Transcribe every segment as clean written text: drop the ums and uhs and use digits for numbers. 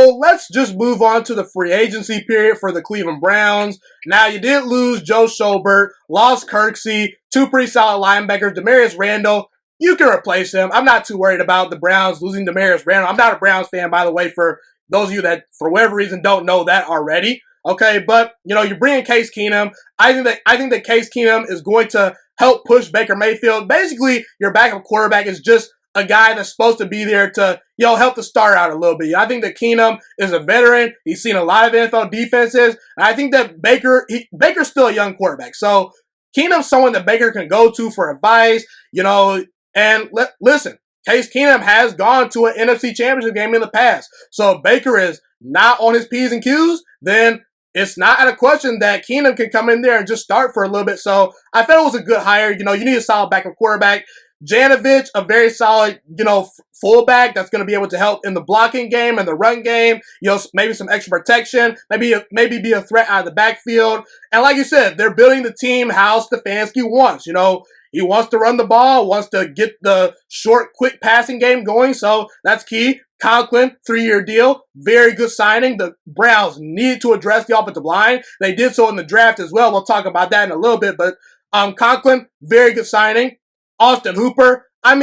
So let's just move on to the free agency period for the Cleveland Browns. Now, you did lose Joe Schobert, lost Kirksey, two pretty solid linebackers, Demarius Randall. You can replace him. I'm not too worried about the Browns losing Demarius Randall. I'm not a Browns fan, by the way, for those of you that, for whatever reason, don't know that already. Okay, but, you bring in Case Keenum. I think that Case Keenum is going to help push Baker Mayfield. Basically, your backup quarterback is just a guy that's supposed to be there to, help the star out a little bit. I think that Keenum is a veteran. He's seen a lot of NFL defenses. And I think that Baker's still a young quarterback. So Keenum's someone that Baker can go to for advice, and listen, Case Keenum has gone to an NFC Championship game in the past. So if Baker is not on his P's and Q's, then it's not out of question that Keenum can come in there and just start for a little bit. So I felt it was a good hire. You need a solid backup quarterback. Janovich, a very solid, fullback that's going to be able to help in the blocking game and the run game. Maybe some extra protection. Maybe be a threat out of the backfield. And like you said, they're building the team how Stefanski wants. He wants to run the ball, wants to get the short, quick passing game going. So that's key. Conklin, 3-year deal. Very good signing. The Browns needed to address the offensive line. They did so in the draft as well. We'll talk about that in a little bit. But Conklin, very good signing. Austin Hooper. I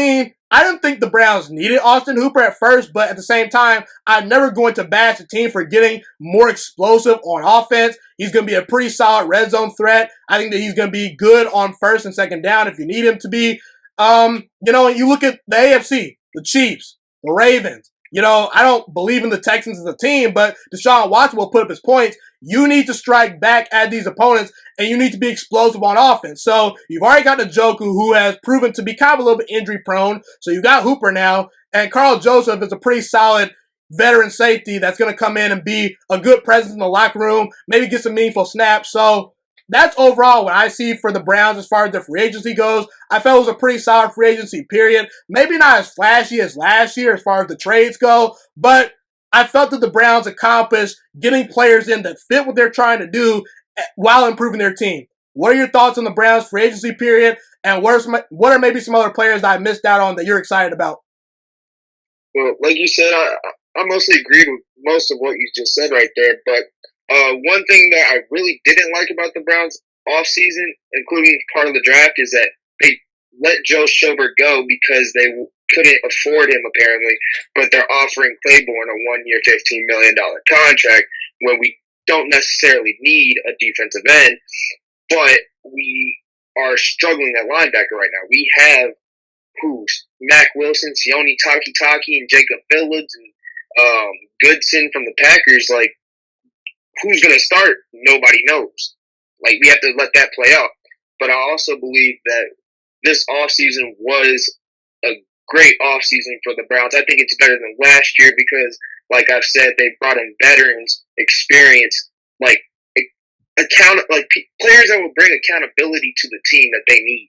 didn't think the Browns needed Austin Hooper at first, but at the same time, I'm never going to bash the team for getting more explosive on offense. He's going to be a pretty solid red zone threat. I think that he's going to be good on first and second down if you need him to be. And you look at the AFC, the Chiefs, the Ravens. I don't believe in the Texans as a team, but Deshaun Watson will put up his points. You need to strike back at these opponents, and you need to be explosive on offense. So you've already got Njoku, who has proven to be kind of a little bit injury prone. So you've got Hooper now, and Carl Joseph is a pretty solid veteran safety that's going to come in and be a good presence in the locker room, maybe get some meaningful snaps. So that's overall what I see for the Browns as far as the free agency goes. I felt it was a pretty solid free agency period. Maybe not as flashy as last year as far as the trades go, but I felt that the Browns accomplished getting players in that fit what they're trying to do while improving their team. What are your thoughts on the Browns free agency period, and what are maybe some other players that I missed out on that you're excited about? Well, like you said, I mostly agreed with most of what you just said right there, but one thing that I really didn't like about the Browns offseason, including part of the draft, is that they let Joe Schobert go because they couldn't afford him, apparently, but they're offering Claiborne a 1-year, $15 million contract when we don't necessarily need a defensive end, but we are struggling at linebacker right now. We have Mac Wilson, Sione Takitaki, and Jacob Phillips, and Goodson from the Packers. Like, who's going to start? Nobody knows. Like, we have to let that play out. But I also believe that this offseason was a great offseason for the Browns. I think it's better than last year because, like I've said, they brought in veterans, experience, players that will bring accountability to the team that they need.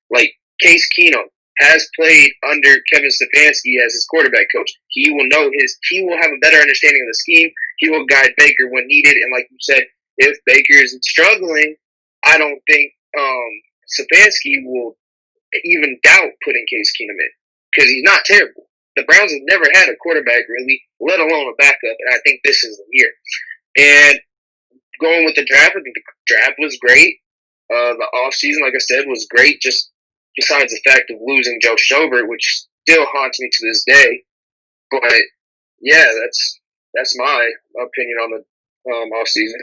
Like Case Keenum has played under Kevin Stefanski as his quarterback coach. He will have a better understanding of the scheme. He will guide Baker when needed. And like you said, if Baker is struggling, I don't think Stefanski will even doubt putting Case Keenum in because he's not terrible. The Browns have never had a quarterback really, let alone a backup, and I think this is the year. And going with the draft, I think the draft was great. The offseason, like I said, was great, just besides the fact of losing Joe Schobert, which still haunts me to this day. But, yeah, that's my opinion on the offseason.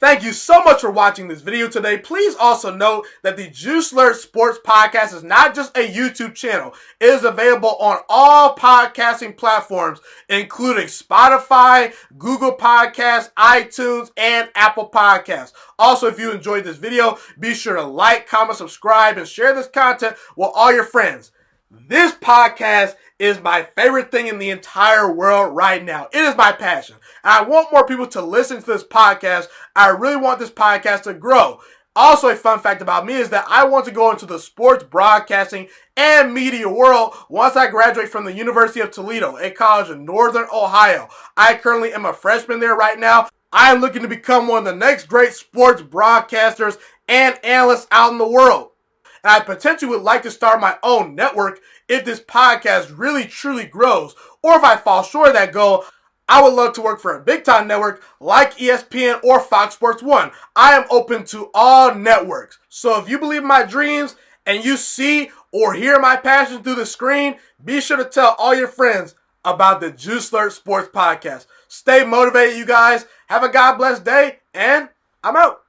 Thank you so much for watching this video today. Please also note that the Juiciest Sports Podcast is not just a YouTube channel. It is available on all podcasting platforms, including Spotify, Google Podcasts, iTunes, and Apple Podcasts. Also, if you enjoyed this video, be sure to like, comment, subscribe, and share this content with all your friends. This podcast is my favorite thing in the entire world right now. It is my passion. And I want more people to listen to this podcast. I really want this podcast to grow. Also, a fun fact about me is that I want to go into the sports broadcasting and media world once I graduate from the University of Toledo, a college in Northern Ohio. I currently am a freshman there right now. I am looking to become one of the next great sports broadcasters and analysts out in the world. And I potentially would like to start my own network if this podcast really truly grows. Or if I fall short of that goal, I would love to work for a big-time network like ESPN or Fox Sports 1. I am open to all networks. So if you believe in my dreams and you see or hear my passion through the screen, be sure to tell all your friends about the Juice Alert Sports Podcast. Stay motivated, you guys. Have a God bless day, and I'm out.